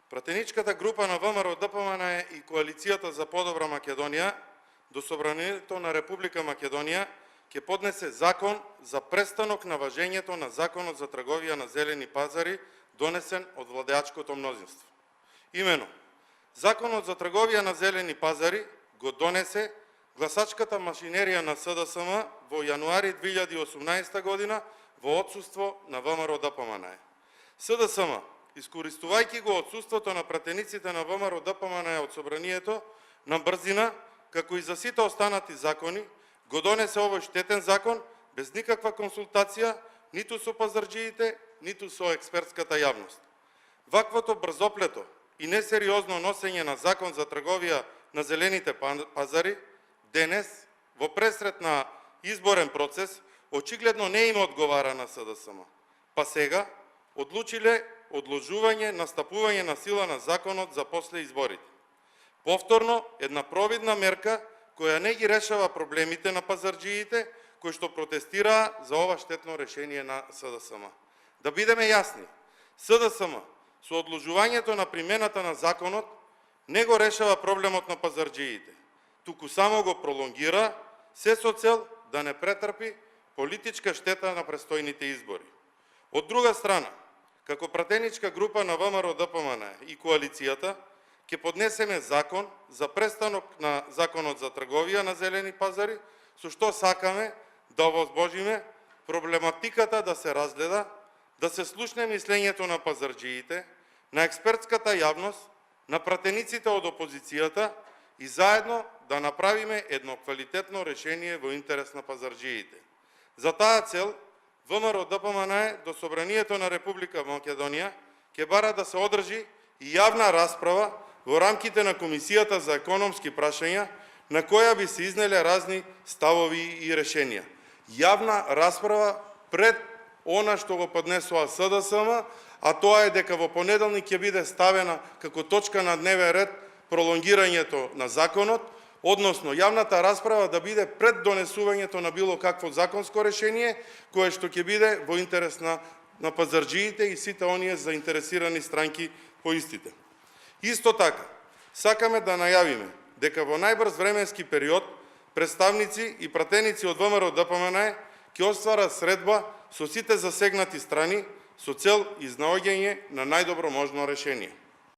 Пратеничката група на ВМРО ДПМН и Коалицијата за подобра Македонија до Собранието на Република Македонија ќе поднесе закон за престанок на важењето на Законот за трговија на зелени пазари, донесен од владеачкото мнозинство. Имено, Законот за трговија на зелени пазари го донесе гласачката машинерија на СДСМ во јануари 2018 година во отсуство на ВМРО ДПМН. СДСМ, искористувајќи го отсуството на пратениците на ВМРО ДПМН од собранието, на брзина, како и за сите останати закони, го донесе овој штетен закон без никаква консултација, ниту со пазарџиите, ниту со експертската јавност. Ваквото брзоплето и несериозно носење на закон за трговија на зелените пазари, денес, во пресред на изборен процес, очигледно не им одговара на СДСМ. Па сега, одлучиле одложување на стапување на сила на законот за после изборите. Повторно, една провидна мерка која не ги решава проблемите на пазарџиите, кои што протестираа за ова штетно решение на СДСМ. Да бидеме јасни, СДСМ со одложувањето на примената на законот не го решава проблемот на пазарџиите, туку само го пролонгира, се со цел да не претрпи политичка штета на престојните избори. Од друга страна, како пратеничка група на ВМРО ДПМН и коалицијата, ќе поднесеме закон за престанок на Законот за трговија на зелени пазари, со што сакаме да овозможиме проблематиката да се разгледа, да се слушне мислењето на пазарџиите, на експертската јавност, на пратениците од опозицијата и заедно да направиме едно квалитетно решение во интерес на пазарџиите. За таа цел, ВМРО ДПМН до Собранието на Република Македонија ќе бара да се одржи и јавна расправа во рамките на Комисијата за економски прашања, на која би се изнеле разни ставови и решенија. Јавна расправа пред она што го поднесува СДСМ, а тоа е дека во понеделник ќе биде ставена како точка на дневен ред пролонгирањето на законот, односно јавната расправа да биде пред донесувањето на било какво законско решение, кое што ќе биде во интерес на пазарџиите и сите оние заинтересирани странки по истите. Исто така, сакаме да најавиме дека во најбрз временски период представници и пратеници од ВМРО ДПМН ќе остварат средба со сите засегнати страни со цел изнаоѓање на најдобро можно решение.